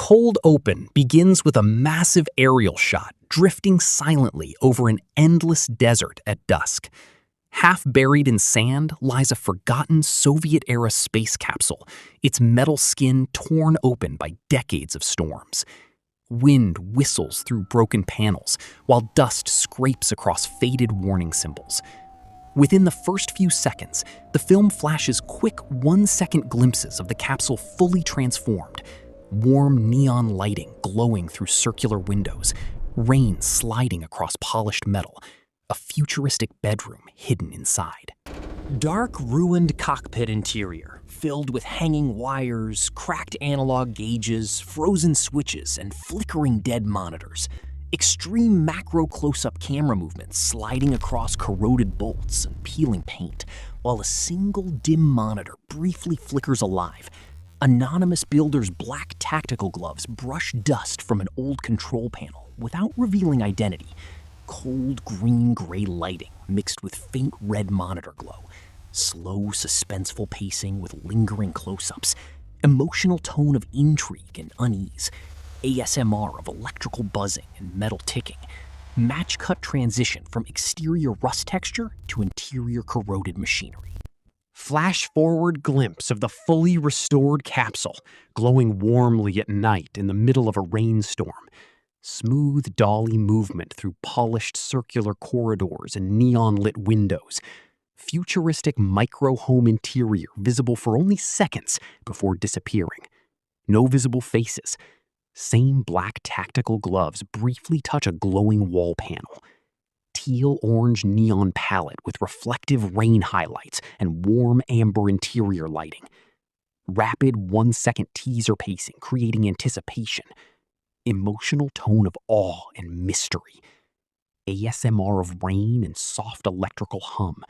Cold Open begins with a massive aerial shot drifting silently over an endless desert at dusk. Half buried in sand lies a forgotten Soviet-era space capsule, its metal skin torn open by decades of storms. Wind whistles through broken panels, while dust scrapes across faded warning symbols. Within the first few seconds, the film flashes quick one-second glimpses of the capsule fully transformed. Warm neon lighting glowing through circular windows, rain sliding across polished metal, a futuristic bedroom hidden inside. Dark, ruined cockpit interior, filled with hanging wires, cracked analog gauges, frozen switches, and flickering dead monitors. Extreme macro close-up camera movements sliding across corroded bolts and peeling paint, while a single dim monitor briefly flickers alive. Anonymous builder's black tactical gloves brush dust from an old control panel without revealing identity. Cold green-gray lighting mixed with faint red monitor glow. Slow, suspenseful pacing with lingering close-ups. Emotional tone of intrigue and unease. ASMR of electrical buzzing and metal ticking. Match-cut transition from exterior rust texture to interior corroded machinery. Flash-forward glimpse of the fully restored capsule, glowing warmly at night in the middle of a rainstorm. Smooth dolly movement through polished circular corridors and neon-lit windows. Futuristic micro-home interior visible for only seconds before disappearing. No visible faces. Same black tactical gloves briefly touch a glowing wall panel. Teal-orange neon palette with reflective rain highlights and warm amber interior lighting. Rapid one-second teaser pacing creating anticipation. Emotional tone of awe and mystery. ASMR of rain and soft electrical hum.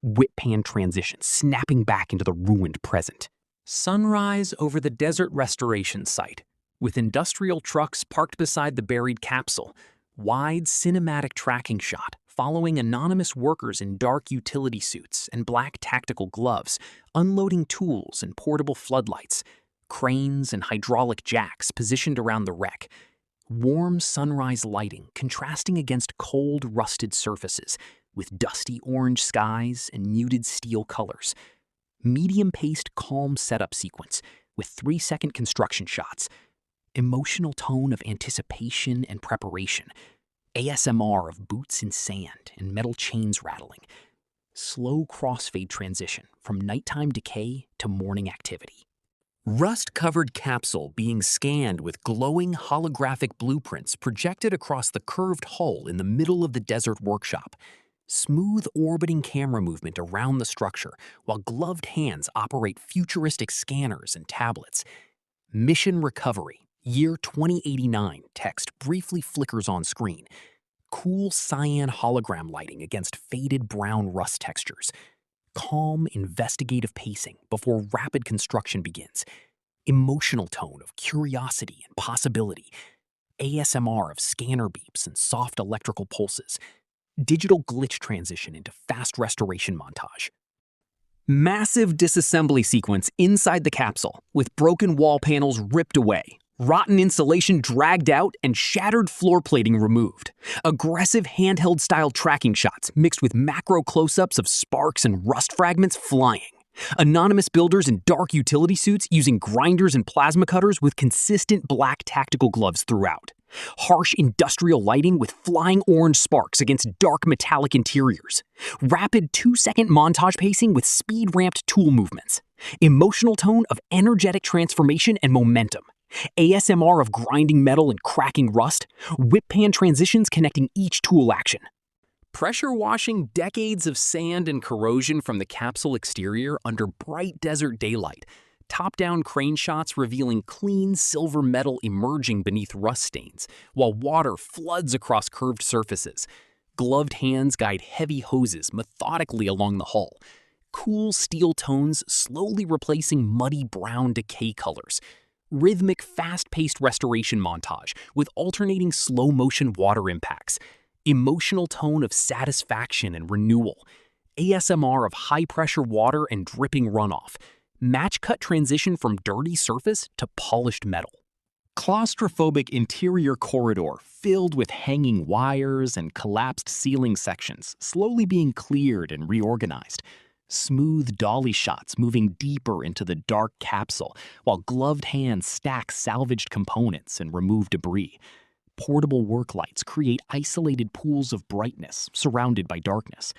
Whip pan transition snapping back into the ruined present. Sunrise over the desert restoration site, with industrial trucks parked beside the buried capsule. Wide cinematic tracking shot following anonymous workers in dark utility suits and black tactical gloves, unloading tools and portable floodlights. Cranes and hydraulic jacks positioned around the wreck. Warm sunrise lighting contrasting against cold, rusted surfaces, with dusty orange skies and muted steel colors. Medium-paced, calm setup sequence with 3-second construction shots. Emotional tone of anticipation and preparation. ASMR of boots in sand and metal chains rattling. Slow crossfade transition from nighttime decay to morning activity. Rust-covered capsule being scanned with glowing holographic blueprints projected across the curved hull in the middle of the desert workshop. Smooth orbiting camera movement around the structure while gloved hands operate futuristic scanners and tablets. Mission recovery. Year 2089 text briefly flickers on screen. Cool cyan hologram lighting against faded brown rust textures. Calm, investigative pacing before rapid construction begins. Emotional tone of curiosity and possibility. ASMR of scanner beeps and soft electrical pulses. Digital glitch transition into fast restoration montage. Massive disassembly sequence inside the capsule, with broken wall panels ripped away. Rotten insulation dragged out and shattered floor plating removed. Aggressive handheld-style tracking shots mixed with macro close-ups of sparks and rust fragments flying. Anonymous builders in dark utility suits using grinders and plasma cutters with consistent black tactical gloves throughout. Harsh industrial lighting with flying orange sparks against dark metallic interiors. Rapid 2-second montage pacing with speed-ramped tool movements. Emotional tone of energetic transformation and momentum. ASMR of grinding metal and cracking rust, whip pan transitions connecting each tool action. Pressure washing decades of sand and corrosion from the capsule exterior under bright desert daylight. Top-down crane shots revealing clean silver metal emerging beneath rust stains, while water floods across curved surfaces. Gloved hands guide heavy hoses methodically along the hull. Cool steel tones slowly replacing muddy brown decay colors. Rhythmic, fast-paced restoration montage with alternating slow-motion water impacts. Emotional tone of satisfaction and renewal. ASMR of high-pressure water and dripping runoff. Match-cut transition from dirty surface to polished metal. Claustrophobic interior corridor filled with hanging wires and collapsed ceiling sections slowly being cleared and reorganized. Smooth dolly shots moving deeper into the dark capsule while gloved hands stack salvaged components and remove debris. Portable work lights create isolated pools of brightness surrounded by darkness.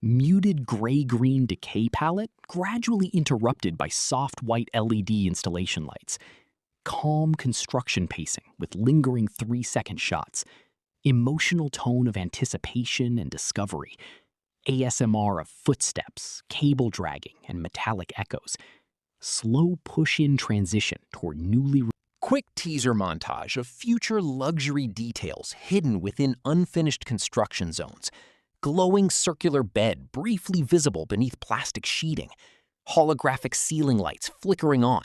Muted gray-green decay palette gradually interrupted by soft white LED installation lights. Calm construction pacing with lingering 3-second shots. Emotional tone of anticipation and discovery. ASMR of footsteps, cable dragging, and metallic echoes. Slow push-in transition toward newly... Quick teaser montage of future luxury details hidden within unfinished construction zones. Glowing circular bed briefly visible beneath plastic sheeting. Holographic ceiling lights flickering on.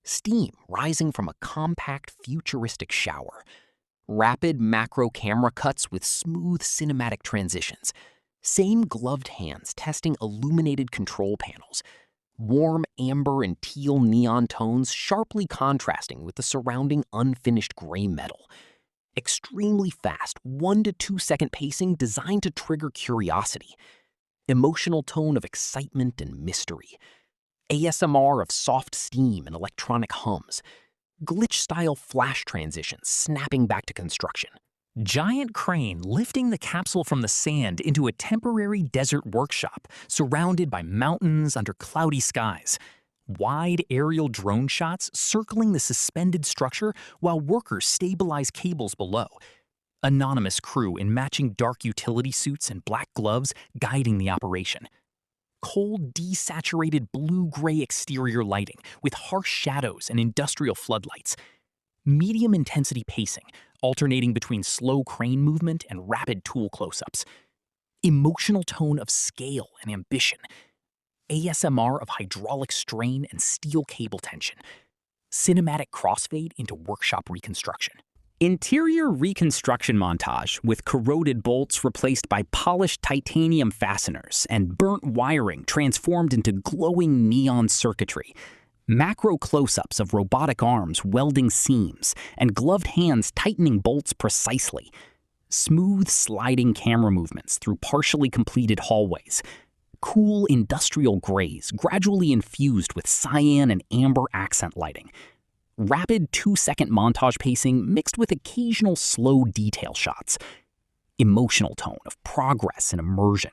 Steam rising from a compact futuristic shower. Rapid macro camera cuts with smooth cinematic transitions. Same gloved hands testing illuminated control panels. Warm amber and teal neon tones sharply contrasting with the surrounding unfinished gray metal. Extremely fast 1 to 2 second pacing designed to trigger curiosity. Emotional tone of excitement and mystery. ASMR of soft steam and electronic hums. Glitch-style flash transitions snapping back to construction. Giant crane lifting the capsule from the sand into a temporary desert workshop surrounded by mountains under cloudy skies. Wide aerial drone shots circling the suspended structure while workers stabilize cables below. Anonymous crew in matching dark utility suits and black gloves guiding the operation. Cold, desaturated blue-gray exterior lighting with harsh shadows and industrial floodlights. Medium-intensity pacing, alternating between slow crane movement and rapid tool close-ups. Emotional tone of scale and ambition. ASMR of hydraulic strain and steel cable tension. Cinematic crossfade into workshop reconstruction. Interior reconstruction montage with corroded bolts replaced by polished titanium fasteners and burnt wiring transformed into glowing neon circuitry. Macro close-ups of robotic arms welding seams and gloved hands tightening bolts precisely. Smooth sliding camera movements through partially completed hallways. Cool industrial grays gradually infused with cyan and amber accent lighting. Rapid 2-second montage pacing mixed with occasional slow detail shots. Emotional tone of progress and immersion.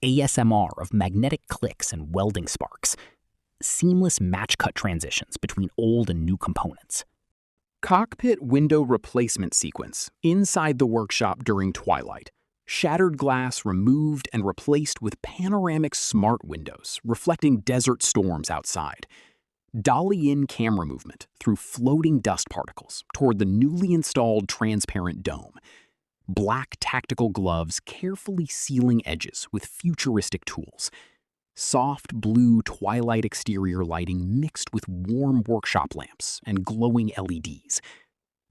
ASMR of magnetic clicks and welding sparks. Seamless match-cut transitions between old and new components. Cockpit window replacement sequence inside the workshop during twilight. Shattered glass removed and replaced with panoramic smart windows reflecting desert storms outside. Dolly-in camera movement through floating dust particles toward the newly installed transparent dome. Black tactical gloves carefully sealing edges with futuristic tools. Soft blue twilight exterior lighting mixed with warm workshop lamps and glowing LEDs.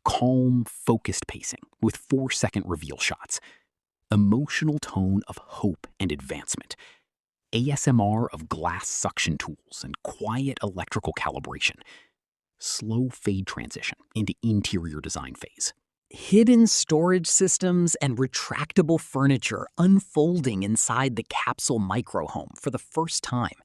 Calm, focused pacing with 4-second reveal shots. Emotional tone of hope and advancement. ASMR of glass suction tools and quiet electrical calibration. Slow fade transition into interior design phase. Hidden storage systems and retractable furniture unfolding inside the capsule microhome for the first time.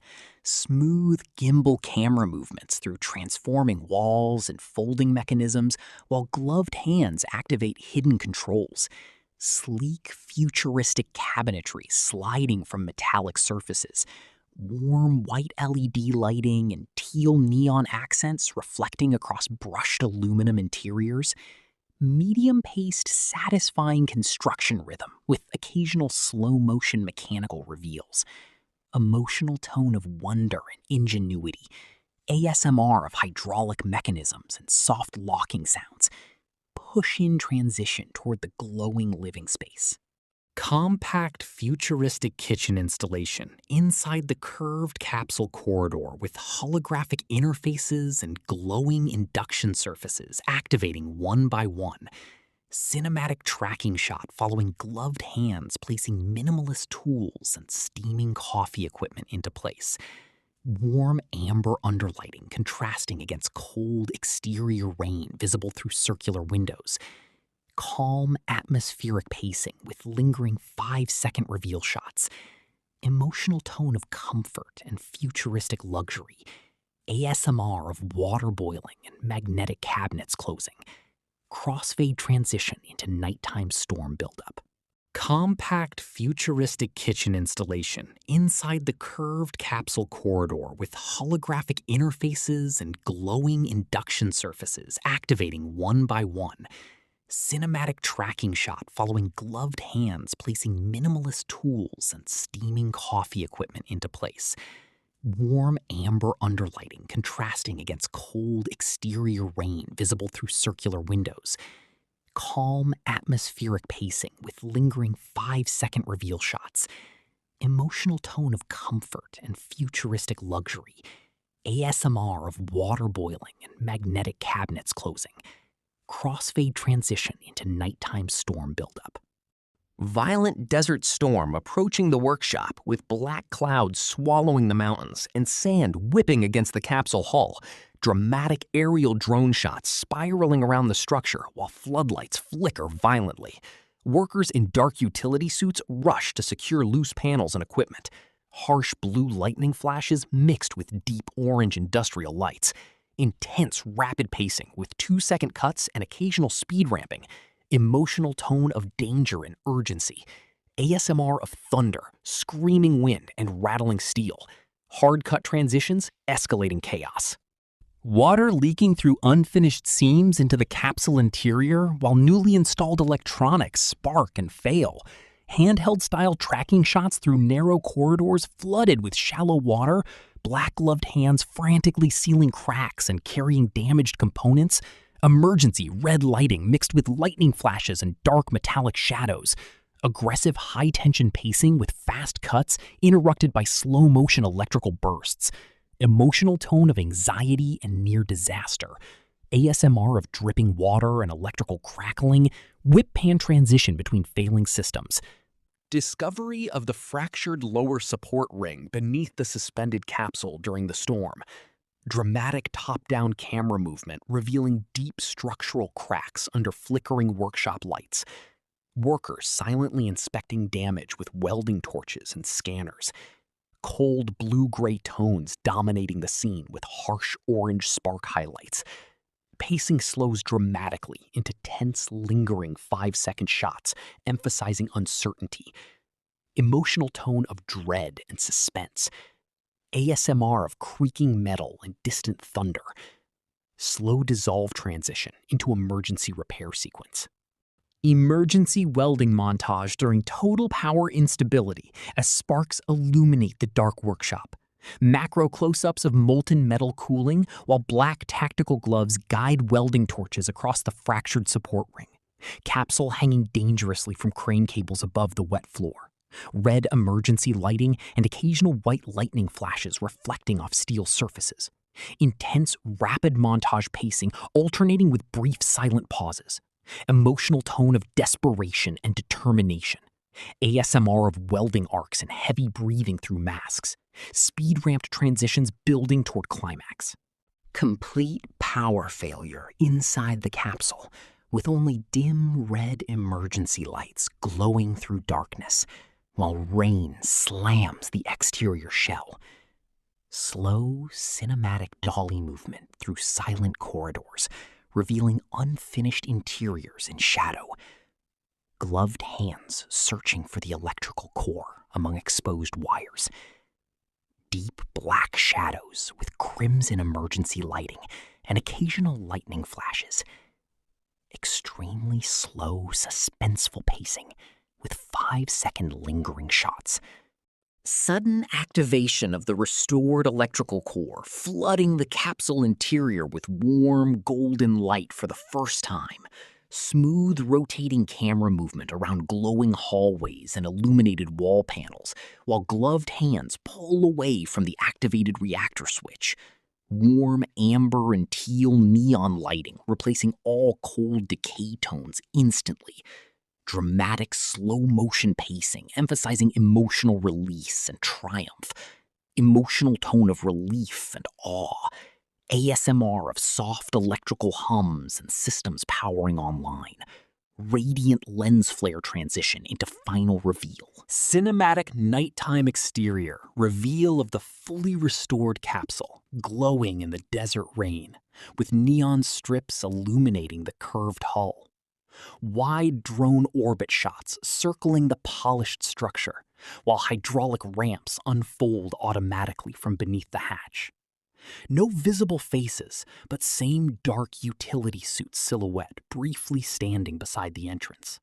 Smooth gimbal camera movements through transforming walls and folding mechanisms while gloved hands activate hidden controls. Sleek, futuristic cabinetry sliding from metallic surfaces. Warm white LED lighting and teal neon accents reflecting across brushed aluminum interiors. Medium-paced, satisfying construction rhythm with occasional slow-motion mechanical reveals. Emotional tone of wonder and ingenuity. ASMR of hydraulic mechanisms and soft locking sounds. Push-in transition toward the glowing living space. Compact, futuristic kitchen installation inside the curved capsule corridor with holographic interfaces and glowing induction surfaces activating one by one. Cinematic tracking shot following gloved hands placing minimalist tools and steaming coffee equipment into place. Warm amber underlighting contrasting against cold exterior rain visible through circular windows. Calm atmospheric pacing with lingering 5-second reveal shots. Emotional tone of comfort and futuristic luxury. ASMR of water boiling and magnetic cabinets closing. Crossfade transition into nighttime storm buildup. Compact futuristic kitchen installation inside the curved capsule corridor with holographic interfaces and glowing induction surfaces activating one by one. Cinematic tracking shot following gloved hands placing minimalist tools and steaming coffee equipment into place. Warm amber underlighting contrasting against cold exterior rain visible through circular windows. Calm atmospheric pacing with lingering 5-second reveal shots. Emotional tone of comfort and futuristic luxury. ASMR of water boiling and magnetic cabinets closing. Crossfade transition into nighttime storm buildup. Violent desert storm approaching the workshop with black clouds swallowing the mountains and sand whipping against the capsule hull. Dramatic aerial drone shots spiraling around the structure while floodlights flicker violently. Workers in dark utility suits rush to secure loose panels and equipment. Harsh blue lightning flashes mixed with deep orange industrial lights. Intense rapid pacing with 2-second cuts and occasional speed ramping. Emotional tone of danger and urgency. ASMR of thunder, screaming wind, and rattling steel. Hard cut transitions, escalating chaos. Water leaking through unfinished seams into the capsule interior while newly installed electronics spark and fail. Handheld-style tracking shots through narrow corridors flooded with shallow water, black-gloved hands frantically sealing cracks and carrying damaged components, emergency red lighting mixed with lightning flashes and dark metallic shadows, aggressive high-tension pacing with fast cuts interrupted by slow-motion electrical bursts, emotional tone of anxiety and near disaster, ASMR of dripping water and electrical crackling, whip pan transition between failing systems. Discovery of the fractured lower support ring beneath the suspended capsule during the storm. Dramatic top-down camera movement revealing deep structural cracks under flickering workshop lights. Workers silently inspecting damage with welding torches and scanners. Cold blue-gray tones dominating the scene with harsh orange spark highlights. Pacing slows dramatically into tense, lingering 5-second shots, emphasizing uncertainty. Emotional tone of dread and suspense. ASMR of creaking metal and distant thunder. Slow dissolve transition into emergency repair sequence. Emergency welding montage during total power instability as sparks illuminate the dark workshop. Macro close-ups of molten metal cooling while black tactical gloves guide welding torches across the fractured support ring. Capsule hanging dangerously from crane cables above the wet floor. Red emergency lighting and occasional white lightning flashes reflecting off steel surfaces. Intense, rapid montage pacing alternating with brief silent pauses. Emotional tone of desperation and determination. ASMR of welding arcs and heavy breathing through masks. Speed-ramped transitions building toward climax. Complete power failure inside the capsule, with only dim red emergency lights glowing through darkness, while rain slams the exterior shell. Slow, cinematic dolly movement through silent corridors, revealing unfinished interiors in shadow. Gloved hands searching for the electrical core among exposed wires. Deep black shadows with crimson emergency lighting and occasional lightning flashes. Extremely slow, suspenseful pacing with 5-second lingering shots. Sudden activation of the restored electrical core, flooding the capsule interior with warm, golden light for the first time. Smooth, rotating camera movement around glowing hallways and illuminated wall panels, while gloved hands pull away from the activated reactor switch. Warm amber and teal neon lighting replacing all cold decay tones instantly. Dramatic slow-motion pacing emphasizing emotional release and triumph. emotional tone of relief and awe, ASMR of soft electrical hums and systems powering online, radiant lens flare transition into final reveal. Cinematic nighttime exterior, reveal of the fully restored capsule, glowing in the desert rain, with neon strips illuminating the curved hull. Wide drone orbit shots circling the polished structure, while hydraulic ramps unfold automatically from beneath the hatch. No visible faces, but same dark utility suit silhouette briefly standing beside the entrance.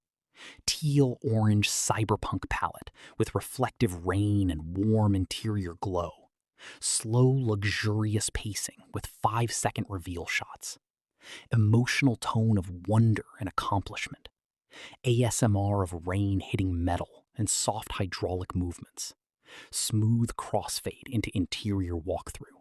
Teal-orange cyberpunk palette with reflective rain and warm interior glow. Slow, luxurious pacing with 5-second reveal shots. Emotional tone of wonder and accomplishment. ASMR of rain hitting metal and soft hydraulic movements. Smooth crossfade into interior walkthrough.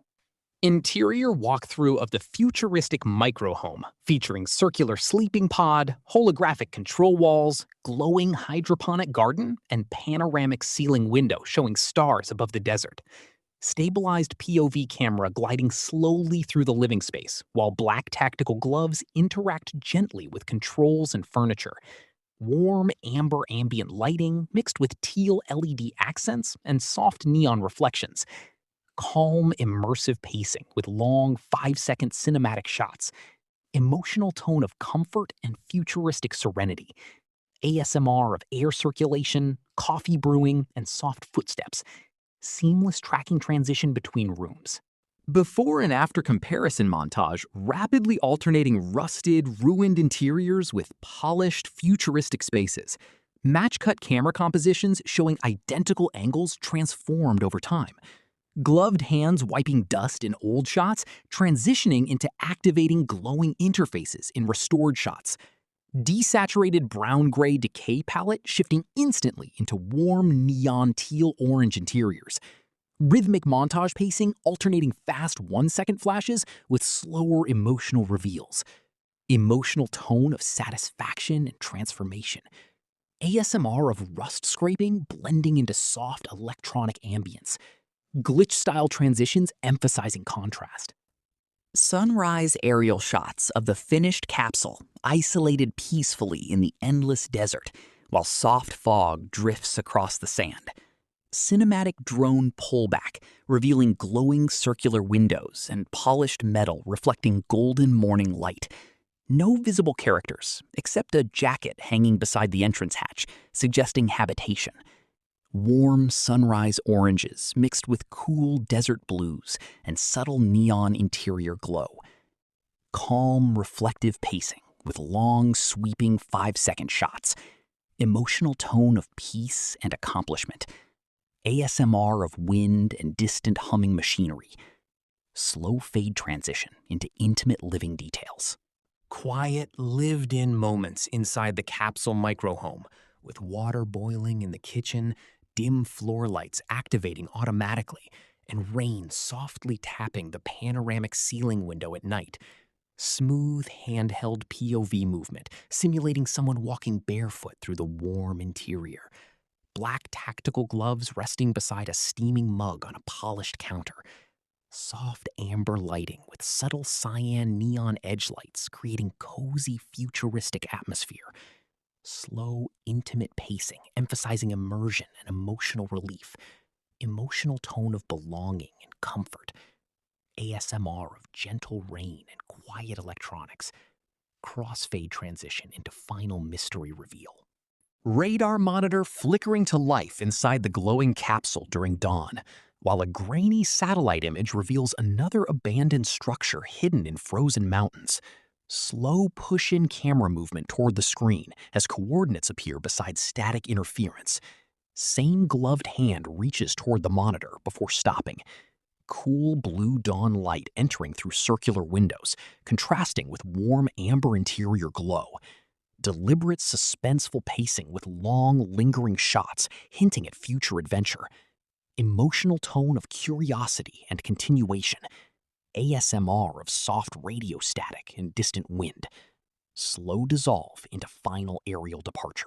Interior walkthrough of the futuristic microhome, featuring circular sleeping pod, holographic control walls, glowing hydroponic garden, and panoramic ceiling window showing stars above the desert. Stabilized POV camera gliding slowly through the living space, while black tactical gloves interact gently with controls and furniture. Warm amber ambient lighting mixed with teal LED accents and soft neon reflections. Calm, immersive pacing with long 5-second cinematic shots. Emotional tone of comfort and futuristic serenity. ASMR of air circulation, coffee brewing, and soft footsteps. Seamless tracking transition between rooms. Before and after comparison montage, rapidly alternating rusted, ruined interiors with polished, futuristic spaces. Match-cut camera compositions showing identical angles transformed over time. Gloved hands wiping dust in old shots, transitioning into activating glowing interfaces in restored shots. Desaturated brown-gray decay palette shifting instantly into warm neon teal-orange interiors. Rhythmic montage pacing alternating fast 1-second flashes with slower emotional reveals. Emotional tone of satisfaction and transformation. ASMR of rust scraping blending into soft electronic ambience. Glitch-style transitions emphasizing contrast. Sunrise aerial shots of the finished capsule isolated peacefully in the endless desert, while soft fog drifts across the sand. Cinematic drone pullback, revealing glowing circular windows and polished metal reflecting golden morning light. No visible characters, except a jacket hanging beside the entrance hatch, suggesting habitation. Warm sunrise oranges mixed with cool desert blues and subtle neon interior glow. Calm, reflective pacing with long, sweeping 5-second shots. Emotional tone of peace and accomplishment. ASMR of wind and distant humming machinery. Slow fade transition into intimate living details. Quiet, lived-in moments inside the capsule microhome, with water boiling in the kitchen, dim floor lights activating automatically, and rain softly tapping the panoramic ceiling window at night. Smooth, handheld POV movement, simulating someone walking barefoot through the warm interior. Black tactical gloves resting beside a steaming mug on a polished counter. Soft amber lighting with subtle cyan neon edge lights creating cozy futuristic atmosphere. Slow, intimate pacing, emphasizing immersion and emotional relief. Emotional tone of belonging and comfort. ASMR of gentle rain and quiet electronics. Crossfade transition into final mystery reveal. Radar monitor flickering to life inside the glowing capsule during dawn, while a grainy satellite image reveals another abandoned structure hidden in frozen mountains. Slow push-in camera movement toward the screen as coordinates appear beside static interference. Same gloved hand reaches toward the monitor before stopping. Cool blue dawn light entering through circular windows, contrasting with warm amber interior glow. Deliberate suspenseful pacing with long, lingering shots hinting at future adventure. Emotional tone of curiosity and continuation. ASMR of soft radio static and distant wind. Slow dissolve into final aerial departure.